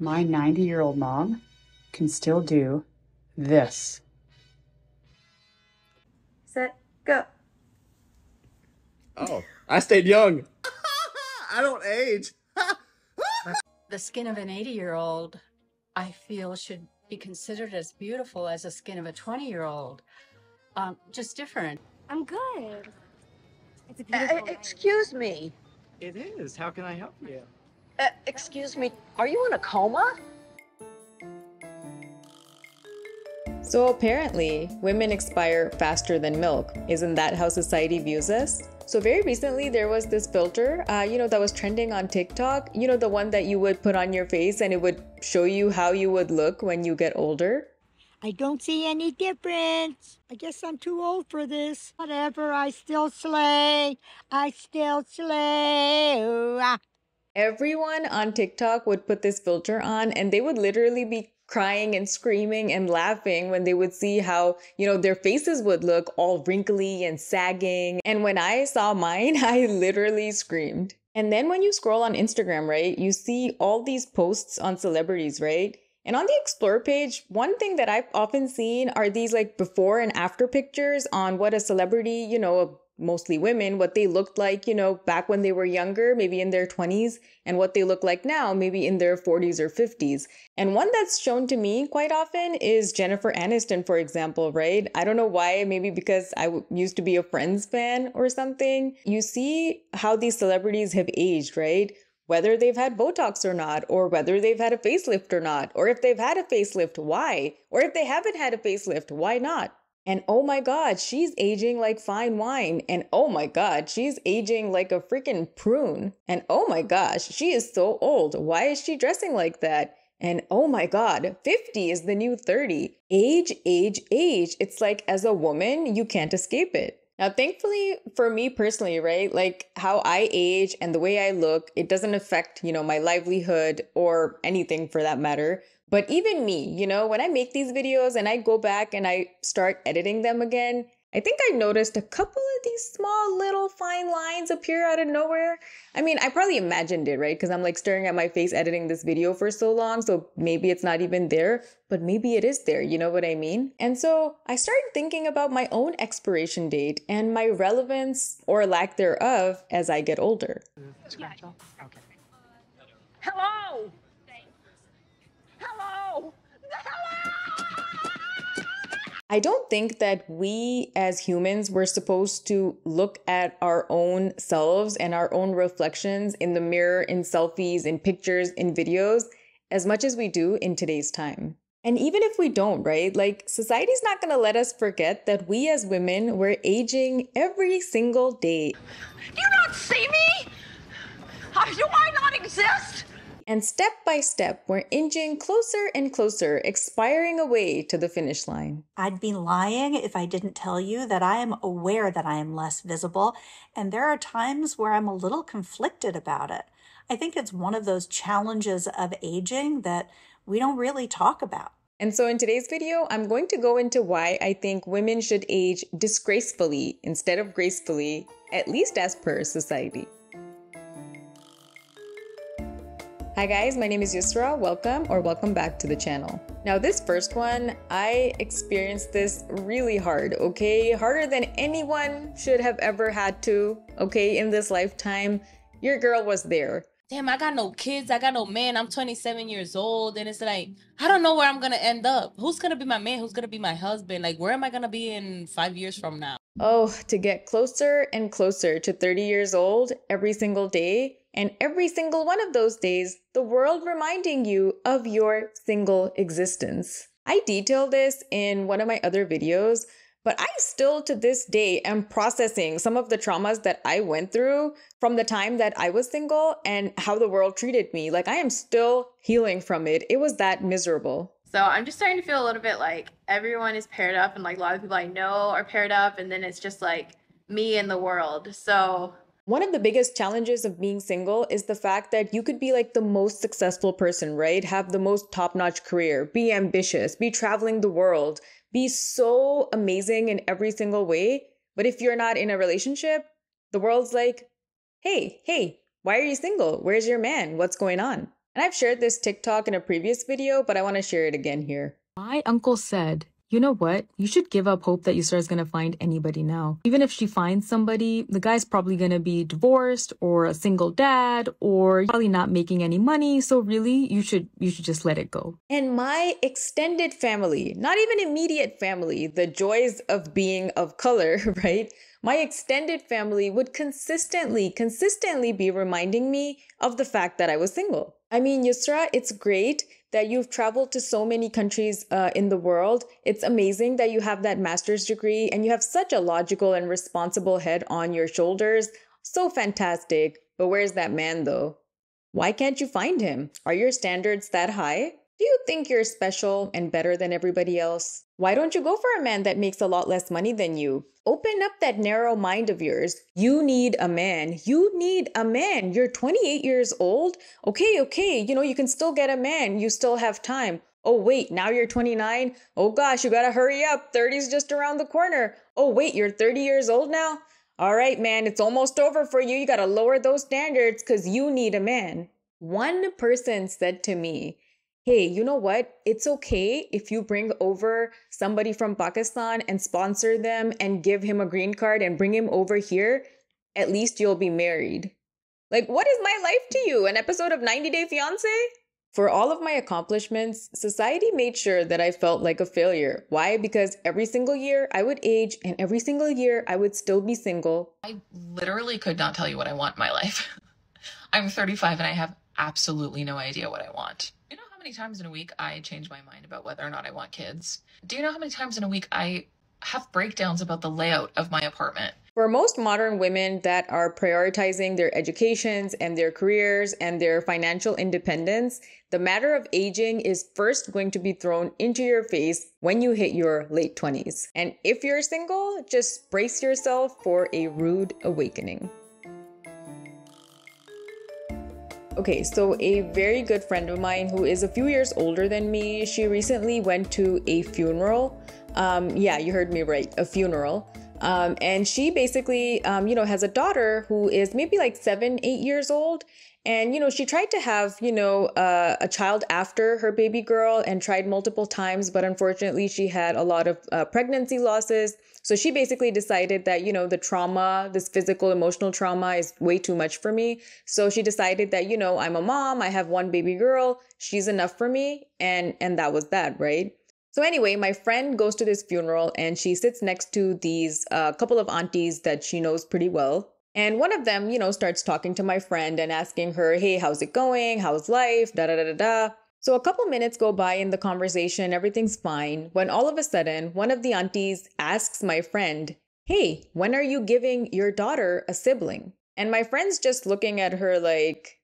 My 90-year-old mom can still do this. Set, go. Oh, I stayed young. I don't age. The skin of an 80-year-old, I feel, should be considered as beautiful as the skin of a 20-year-old. Just different. I'm good. It's a beautiful Excuse me. It is. How can I help you? Excuse me. Are you in a coma? So apparently, women expire faster than milk. Isn't that how society views us? So very recently, there was this filter, that was trending on TikTok. You know, the one that you would put on your face and it would show you how you would look when you get older. I don't see any difference. I guess I'm too old for this. Whatever, I still slay. I still slay. Ooh, ah. Everyone on TikTok would put this filter on and they would literally be crying and screaming and laughing when they would see how, their faces would look all wrinkly and sagging. And when I saw mine, I literally screamed. And then when you scroll on Instagram, right, you see all these posts on celebrities, right? And on the Explore page, one thing that I've often seen are these like before and after pictures on what a celebrity, mostly women, what they looked like, back when they were younger, maybe in their 20s, and what they look like now, maybe in their 40s or 50s. And one that's shown to me quite often is Jennifer Aniston, for example, right? I don't know why, maybe because I used to be a Friends fan or something. You see how these celebrities have aged, right? Whether they've had Botox or not, or whether they've had a facelift or not, or if they've had a facelift, why? Or if they haven't had a facelift, why not? And oh my God, she's aging like fine wine. And oh my God, she's aging like a freaking prune. And oh my gosh, she is so old. Why is she dressing like that? And oh my God, 50 is the new 30. Age, age, age. It's like as a woman, you can't escape it. Now, thankfully for me personally, right, like how I age and the way I look, it doesn't affect, my livelihood or anything for that matter. But even me, when I make these videos and I go back and I start editing them again, I think I noticed a couple of these small little fine lines appear out of nowhere. I mean, I probably imagined it, right? Because I'm like staring at my face editing this video for so long. So maybe it's not even there, but maybe it is there. You know what I mean? And so I started thinking about my own expiration date and my relevance or lack thereof as I get older. Yeah. Okay. Hello. Hello. I don't think that we as humans were supposed to look at our own selves and our own reflections in the mirror, in selfies, in pictures, in videos, as much as we do in today's time. And even if we don't, right? Like society's not going to let us forget that we as women, we're aging every single day. Do you not see me? Do I not exist? And step by step, we're inching closer and closer, expiring away to the finish line. I'd be lying if I didn't tell you that I am aware that I am less visible, and there are times where I'm a little conflicted about it. I think it's one of those challenges of aging that we don't really talk about. And so in today's video, I'm going to go into why I think women should age disgracefully instead of gracefully, at least as per society. Hi guys, my name is Yusra. Welcome back to the channel. Now this first one, I experienced this really hard, okay? Harder than anyone should have ever had to, okay, in this lifetime. Your girl was there. Damn, I got no kids, I got no man, I'm 27 years old, and it's like, I don't know where I'm gonna end up. Who's gonna be my man? Who's gonna be my husband? Like, where am I gonna be in 5 years from now? Oh, to get closer and closer to 30 years old every single day, and every single one of those days, the world reminding you of your single existence. I detail this in one of my other videos, but I still to this day am processing some of the traumas that I went through from the time that I was single and how the world treated me. Like I am still healing from it. It was that miserable. So I'm just starting to feel a little bit like everyone is paired up, and like a lot of people I know are paired up, and then it's just like me and the world. So one of the biggest challenges of being single is the fact that you could be like the most successful person, right? Have the most top-notch career, be ambitious, be traveling the world, be so amazing in every single way. But if you're not in a relationship, the world's like, hey, why are you single? Where's your man? What's going on? And I've shared this TikTok in a previous video, but I want to share it again here. My uncle said, you know what? You should give up hope that Yusra's gonna find anybody now. Even if she finds somebody, the guy's probably gonna be divorced or a single dad or probably not making any money. So really, you should just let it go. And my extended family, not even immediate family, the joys of being of color, right? My extended family would consistently be reminding me of the fact that I was single. I mean, Yusra, it's great that you've traveled to so many countries in the world. It's amazing that you have that master's degree and you have such a logical and responsible head on your shoulders. So fantastic. But where's that man though? Why can't you find him? Are your standards that high? Do you think you're special and better than everybody else? Why don't you go for a man that makes a lot less money than you? Open up that narrow mind of yours. You need a man. You need a man. You're 28 years old. Okay. You can still get a man. You still have time. Oh, wait, now you're 29. Oh, gosh, you gotta hurry up. 30's just around the corner. Oh, wait, you're 30 years old now? All right, man, it's almost over for you. You gotta lower those standards because you need a man. One person said to me, hey, you know what? It's okay if you bring over somebody from Pakistan and sponsor them and give him a green card and bring him over here. At least you'll be married. Like, what is my life to you? An episode of 90 Day Fiancé? For all of my accomplishments, society made sure that I felt like a failure. Why? Because every single year I would age and every single year I would still be single. I literally could not tell you what I want in my life. I'm 35 and I have absolutely no idea what I want. You know how many times in a week I change my mind about whether or not I want kids? Do you know how many times in a week I have breakdowns about the layout of my apartment? For most modern women that are prioritizing their educations and their careers and their financial independence, the matter of aging is first going to be thrown into your face when you hit your late 20s. And if you're single, just brace yourself for a rude awakening. Okay, so a very good friend of mine who is a few years older than me, she recently went to a funeral. Yeah, you heard me right, a funeral. And she basically, has a daughter who is maybe like 7, 8 years old. And, she tried to have, a child after her baby girl and tried multiple times. But unfortunately, she had a lot of pregnancy losses. So she basically decided that, the trauma, this physical, emotional trauma is way too much for me. So she decided that, I'm a mom, I have one baby girl, she's enough for me. And that was that, right? So anyway, my friend goes to this funeral and she sits next to these couple of aunties that she knows pretty well. And one of them, starts talking to my friend and asking her, hey, how's it going? How's life? Da da da da da. So a couple minutes go by in the conversation, everything's fine, when all of a sudden, one of the aunties asks my friend, hey, when are you giving your daughter a sibling? And my friend's just looking at her like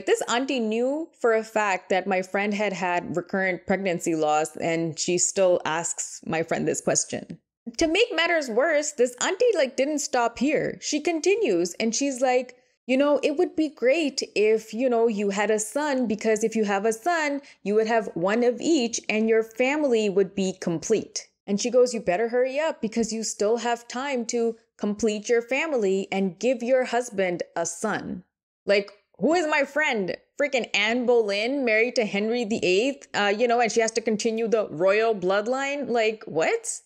this auntie knew for a fact that my friend had had recurrent pregnancy loss, and she still asks my friend this question. To make matters worse, this auntie didn't stop here. She continues and she's like, it would be great if, you had a son, because if you have a son, you would have one of each and your family would be complete. And she goes, you better hurry up because you still have time to complete your family and give your husband a son. Who is my friend? Freaking Anne Boleyn, married to Henry VIII, and she has to continue the royal bloodline? What?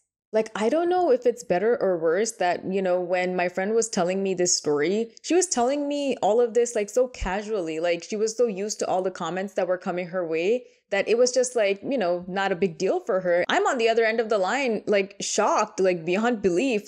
I don't know if it's better or worse that, when my friend was telling me this story, she was telling me all of this, so casually. She was so used to all the comments that were coming her way that it was just not a big deal for her. I'm on the other end of the line, shocked, beyond belief.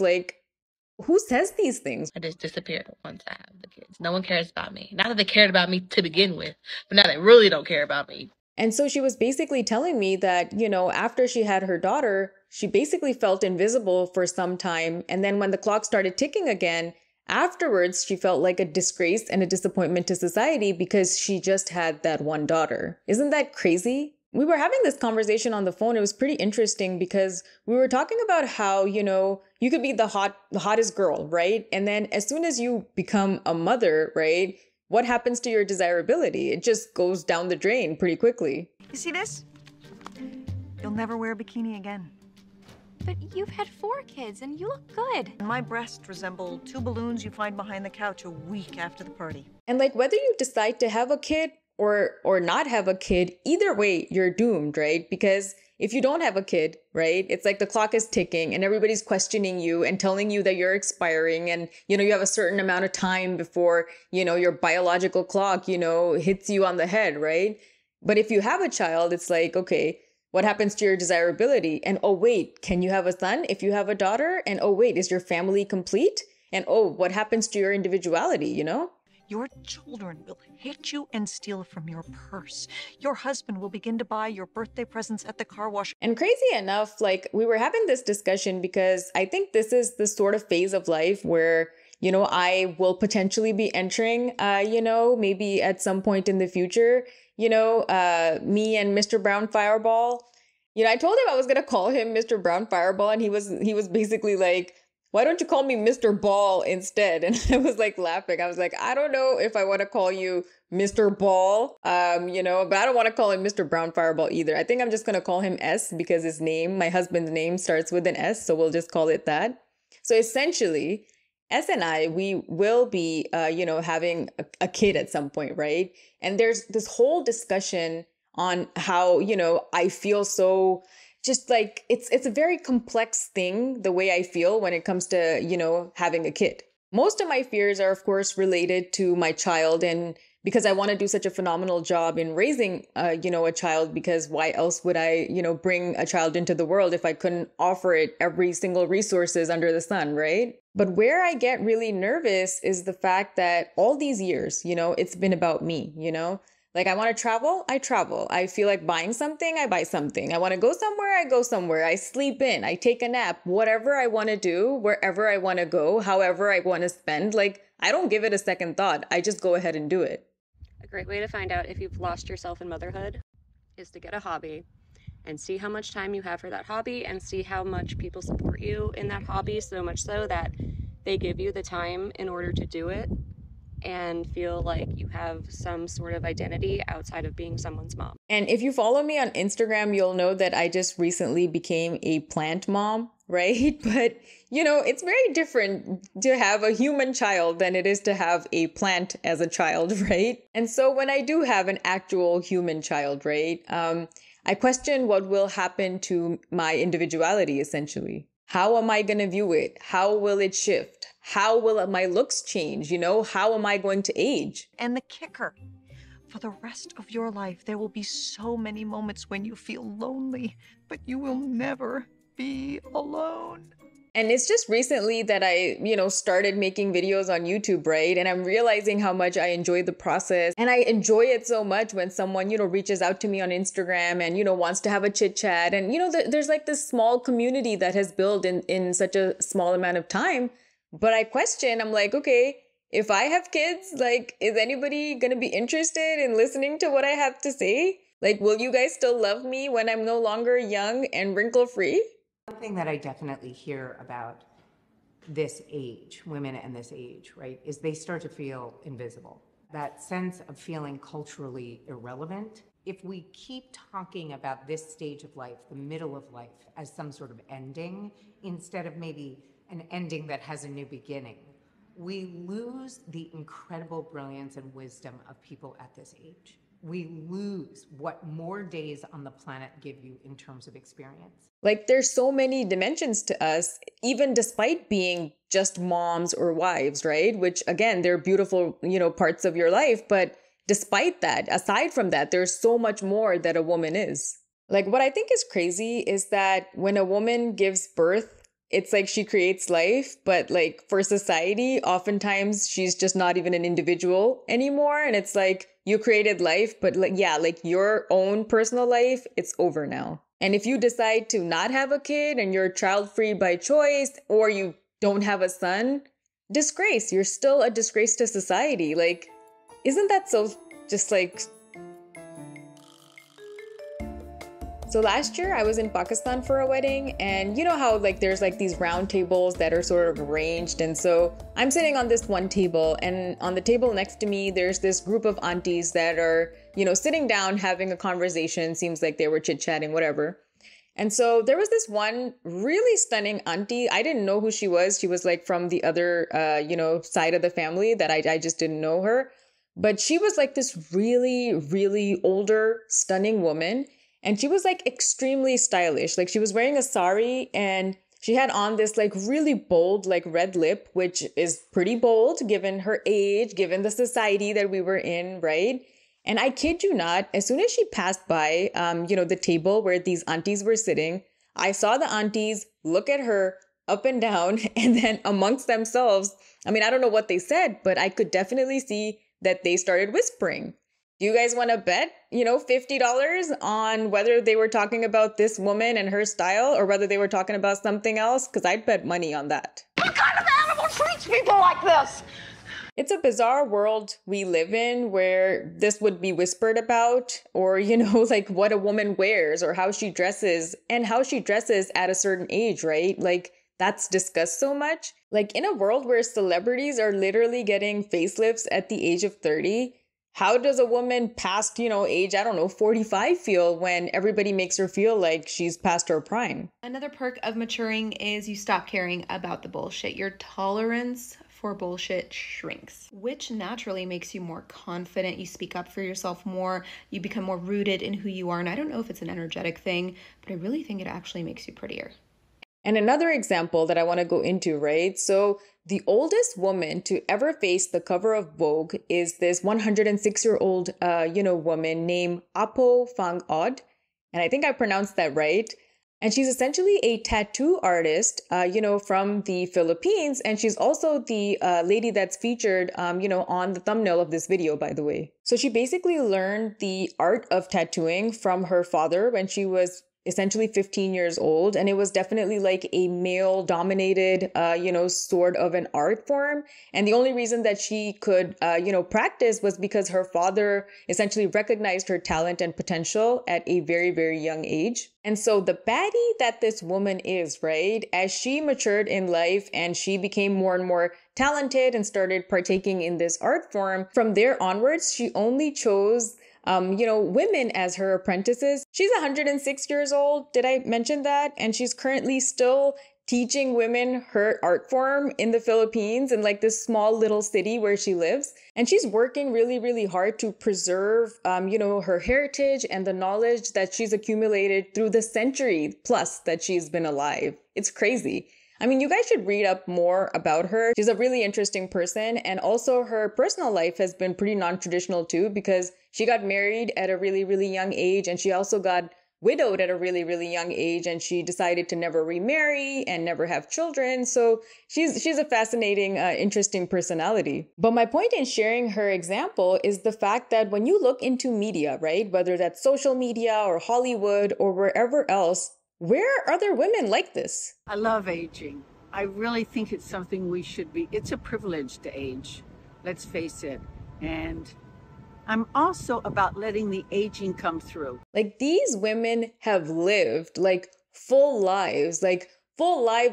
Who says these things? I just disappeared once I have the kids. No one cares about me. Not that they cared about me to begin with, but now they really don't care about me. And so she was basically telling me that, after she had her daughter, she basically felt invisible for some time. And then when the clock started ticking again, afterwards, she felt like a disgrace and a disappointment to society because she just had that one daughter. Isn't that crazy? We were having this conversation on the phone. It was pretty interesting because we were talking about how, you could be the hottest girl, right? And then as soon as you become a mother, right? What happens to your desirability? It just goes down the drain pretty quickly. You see this? You'll never wear a bikini again. But you've had 4 kids and you look good. My breasts resemble 2 balloons you find behind the couch a week after the party. And whether you decide to have a kid or not have a kid, either way, you're doomed, right? Because if you don't have a kid, right, it's like the clock is ticking and everybody's questioning you and telling you that you're expiring and, you know, you have a certain amount of time before, you know, your biological clock, you know, hits you on the head, right? But if you have a child, it's like, okay, what happens to your desirability? And oh, wait, can you have a son if you have a daughter? And oh, wait, is your family complete? And oh, what happens to your individuality, you know? Your children will hit you and steal from your purse. Your husband will begin to buy your birthday presents at the car wash. And crazy enough, like we were having this discussion because I think this is the sort of phase of life where, you know, I will potentially be entering, you know, maybe at some point in the future, you know, me and Mr. Brown Fireball. You know, I told him I was going to call him Mr. Brown Fireball, and he was basically like, why don't you call me Mr. Ball instead? And I was like laughing. I was like, I don't know if I want to call you Mr. Ball, you know, but I don't want to call him Mr. Brown Fireball either. I think I'm just going to call him S because his name, my husband's name, starts with an S. So we'll just call it that. So essentially, S and I, we will be, you know, having a kid at some point, right? And there's this whole discussion on how, you know, I feel so just like it's a very complex thing, the way I feel when it comes to, you know, having a kid. Most of my fears are, of course, related to my child, and because I want to do such a phenomenal job in raising, you know, a child, because why else would I, you know, bring a child into the world if I couldn't offer it every single resources under the sun, right? But where I get really nervous is the fact that all these years, you know, it's been about me, you know? Like, I want to travel, I travel. I feel like buying something, I buy something. I want to go somewhere, I go somewhere. I sleep in, I take a nap, whatever I want to do, wherever I want to go, however I want to spend. Like, I don't give it a second thought. I just go ahead and do it. A great way to find out if you've lost yourself in motherhood is to get a hobby and see how much time you have for that hobby and see how much people support you in that hobby, so much so that they give you the time in order to do it and feel like you have some sort of identity outside of being someone's mom. And if you follow me on Instagram, you'll know that I just recently became a plant mom, right? But, you know, it's very different to have a human child than it is to have a plant as a child, right? And so when I do have an actual human child, right, I question what will happen to my individuality, essentially. How am I going to view it? How will it shift? How will my looks change? You know, how am I going to age? And the kicker, for the rest of your life, there will be so many moments when you feel lonely, but you will never be alone. And it's just recently that I, you know, started making videos on YouTube, right? And I'm realizing how much I enjoy the process. And I enjoy it so much when someone, you know, reaches out to me on Instagram and, you know, wants to have a chit chat. And, you know, there's like this small community that has built in such a small amount of time. But I question, I'm like, okay, if I have kids, like, is anybody going to be interested in listening to what I have to say? Like, will you guys still love me when I'm no longer young and wrinkle-free? One thing that I definitely hear about this age, women and this age, right, is they start to feel invisible. That sense of feeling culturally irrelevant. If we keep talking about this stage of life, the middle of life, as some sort of ending, instead of maybe an ending that has a new beginning, we lose the incredible brilliance and wisdom of people at this age. We lose what more days on the planet give you in terms of experience. Like, there's so many dimensions to us, even despite being just moms or wives, right? Which, again, they're beautiful, you know, parts of your life. But despite that, aside from that, there's so much more that a woman is. Like, what I think is crazy is that when a woman gives birth, it's like she creates life, but like for society, oftentimes she's just not even an individual anymore. And it's like, you created life, but like, yeah, like your own personal life, it's over now. And if you decide to not have a kid and you're child-free by choice, or you don't have a son, disgrace, you're still a disgrace to society. Like, isn't that so just like... So last year I was in Pakistan for a wedding, and you know how like there's like these round tables that are sort of arranged, and so I'm sitting on this one table, and on the table next to me there's this group of aunties that are, you know, sitting down having a conversation. Seems like they were chit-chatting, whatever. And so there was this one really stunning auntie. I didn't know who she was. She was like from the other you know, side of the family that I just didn't know her. But she was like this really, really older, stunning woman. And she was like extremely stylish. Like she was wearing a sari and she had on this like really bold, like red lip, which is pretty bold given her age, given the society that we were in, right? And I kid you not, as soon as she passed by, the table where these aunties were sitting, I saw the aunties look at her up and down, and then amongst themselves, I mean, I don't know what they said, but I could definitely see that they started whispering. Do you guys want to bet, $50 on whether they were talking about this woman and her style or whether they were talking about something else? Because I'd bet money on that. What kind of animal treats people like this? It's a bizarre world we live in where this would be whispered about, or, like what a woman wears or how she dresses and how she dresses at a certain age, right? Like that's discussed so much. Like in a world where celebrities are literally getting facelifts at the age of 30, how does a woman past, age, 45 feel when everybody makes her feel like she's past her prime? Another perk of maturing is you stop caring about the bullshit. Your tolerance for bullshit shrinks, which naturally makes you more confident. You speak up for yourself more. You become more rooted in who you are. And I don't know if it's an energetic thing, but I really think it actually makes you prettier. And another example that I want to go into, right? So the oldest woman to ever face the cover of Vogue is this 106-year-old, woman named Apo Phang Od. And I think I pronounced that right. And she's essentially a tattoo artist, from the Philippines. And she's also the lady that's featured, on the thumbnail of this video, by the way. So she basically learned the art of tattooing from her father when she was essentially 15 years old. And it was definitely like a male dominated, sort of an art form. And the only reason that she could, practice was because her father essentially recognized her talent and potential at a very, very young age. And so the baddie that this woman is, right, as she matured in life and she became more and more talented and started partaking in this art form, from there onwards, she only chose women as her apprentices. She's 106 years old. Did I mention that? And she's currently still teaching women her art form in the Philippines in like this small little city where she lives. And she's working really, really hard to preserve, her heritage and the knowledge that she's accumulated through the century plus that she's been alive. It's crazy. I mean, you guys should read up more about her. She's a really interesting person. And also her personal life has been pretty non-traditional too, because she got married at a really, really young age. And she also got widowed at a really, really young age. And she decided to never remarry and never have children. So she's a fascinating, interesting personality. But my point in sharing her example is the fact that when you look into media, right, whether that's social media or Hollywood or wherever else, where are there women like this? I love aging. I really think it's something we should be. It's a privilege to age. Let's face it. And I'm also about letting the aging come through. Like these women have lived like full lives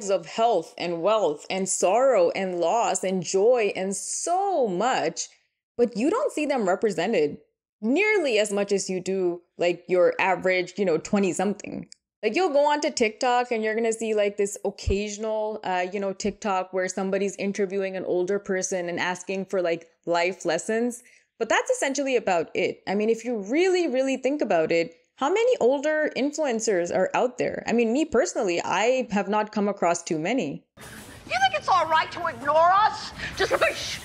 of health and wealth and sorrow and loss and joy and so much, but you don't see them represented nearly as much as you do like your average, 20 something. Like you'll go onto TikTok and you're going to see like this occasional, TikTok where somebody's interviewing an older person and asking for like life lessons. But that's essentially about it. I mean, if you really, really think about it, how many older influencers are out there? I mean, me personally, I have not come across too many. You think it's all right to ignore us? Just because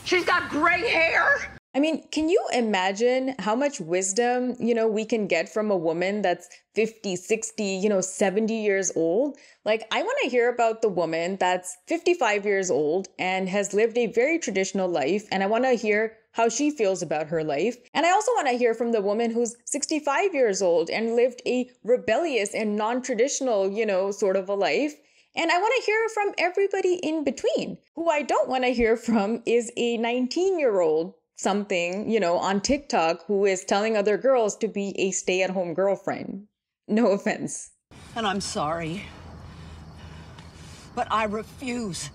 she's got gray hair? I mean, can you imagine how much wisdom, we can get from a woman that's 50, 60, 70 years old? Like, I want to hear about the woman that's 55 years old and has lived a very traditional life. And I want to hear how she feels about her life. And I also want to hear from the woman who's 65 years old and lived a rebellious and non-traditional, sort of a life. And I want to hear from everybody in between. Who I don't want to hear from is a 19-year-old something, on TikTok who is telling other girls to be a stay-at-home girlfriend. No offense. And I'm sorry, but I refuse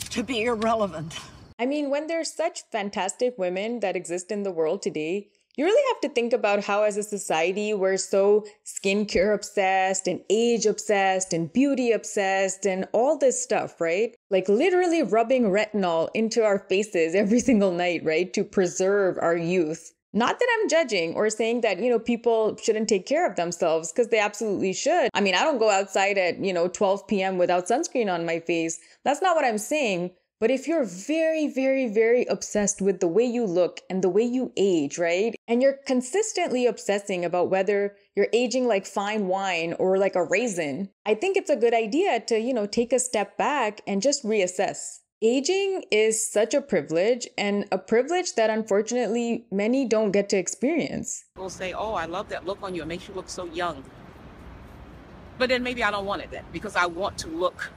to be irrelevant. I mean, when there's such fantastic women that exist in the world today, You really have to think about how as a society we're so skincare obsessed and age obsessed and beauty obsessed and all this stuff, right? Like literally rubbing retinol into our faces every single night, right? To preserve our youth. Not that I'm judging or saying that, people shouldn't take care of themselves, because they absolutely should. I mean, I don't go outside at, 12 p.m. without sunscreen on my face. That's not what I'm saying. But if you're very, very, very obsessed with the way you look and the way you age, right? And you're consistently obsessing about whether you're aging like fine wine or like a raisin, I think it's a good idea to, take a step back and just reassess. Aging is such a privilege, and a privilege that unfortunately many don't get to experience. People say, oh, I love that look on you. It makes you look so young. But then maybe I don't want it then, because I want to look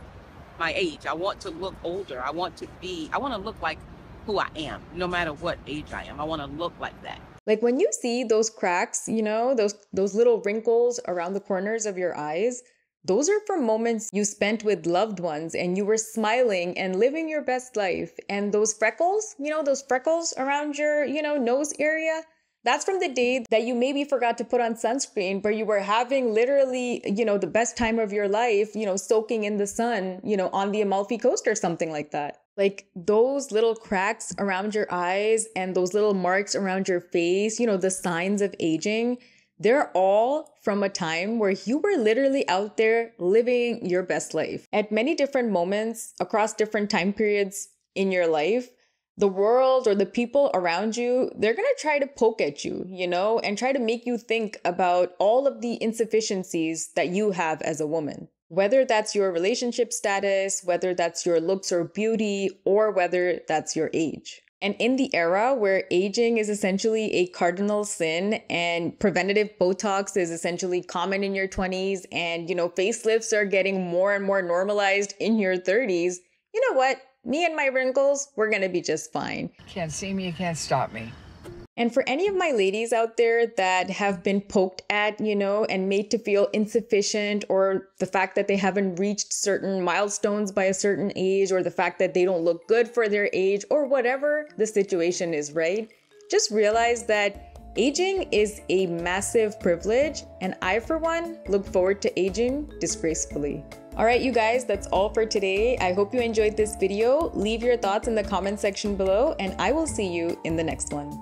my age. I want to look older. I want to look like who I am, no matter what age I am. I want to look like that. Like when you see those cracks, those little wrinkles around the corners of your eyes, those are from moments you spent with loved ones and you were smiling and living your best life. And those freckles, those freckles around your, nose area, that's from the day that you maybe forgot to put on sunscreen, but you were having literally, the best time of your life, soaking in the sun, on the Amalfi Coast or something like that. Like those little cracks around your eyes and those little marks around your face, the signs of aging, they're all from a time where you were literally out there living your best life. At many different moments across different time periods in your life, the world or the people around you, they're going to try to poke at you, and try to make you think about all of the insufficiencies that you have as a woman. Whether that's your relationship status, whether that's your looks or beauty, or whether that's your age. And in the era where aging is essentially a cardinal sin and preventative Botox is essentially common in your 20s and, facelifts are getting more and more normalized in your 30s, you know what? Me and my wrinkles, we're gonna be just fine. Can't see me, you can't stop me. And for any of my ladies out there that have been poked at, and made to feel insufficient, or the fact that they haven't reached certain milestones by a certain age, or the fact that they don't look good for their age, or whatever the situation is, right? Just realize that aging is a massive privilege, and I, for one, look forward to aging disgracefully. All right, you guys, that's all for today. I hope you enjoyed this video. Leave your thoughts in the comment section below, and I will see you in the next one.